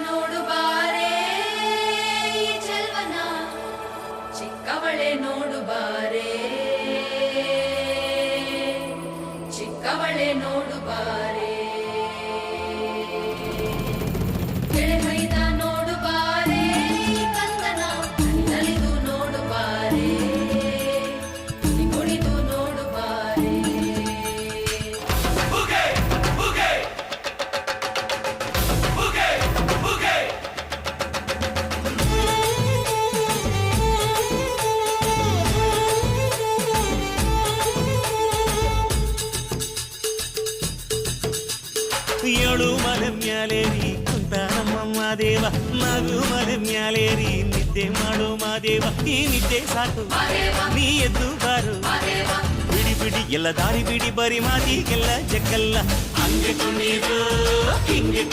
ನೋಡು ಬಾರೆ ಈ ಚೆಲ್ವನ ಚಿಕ್ಕವಳೆ ನೋಡು ಬಾರೆ ಚಿಕ್ಕವಳೆ ನೋಡು ಬಾರೆ ಕೆಳೆ ಮೈದ ನೋಡು ಬಾರೆ ಈ ಕಂದನ ನಲಿದು ನೋಡು ಬಾರೆ ಕುಣಿದು ನೋಡು ಬಾರೆ ಏಳು ಮಲೆ ಮ್ಯಾಲೇರಿ ಕುಂತ ನಮ್ಮ ದೇವ ನಗು ಮಲೆ ಮ್ಯಾಲೇರಿ ನಿದ್ದೆ ಮಾಡು ಮಾದೇವ ಈ ನಿದ್ದೆ ಸಾಕು ನೀ ಎದ್ದು ಬಾರು ಬಿಡಿ ಬಿಡಿ ಎಲ್ಲ ದಾರಿ ಬಿಡಿ ಬರಿ ಮಾತಿಗೆಲ್ಲ ಜಕ್ಕಲ್ಲ ಹಂಗೆ ಕುಣಿದು ಹಿಂಗೆ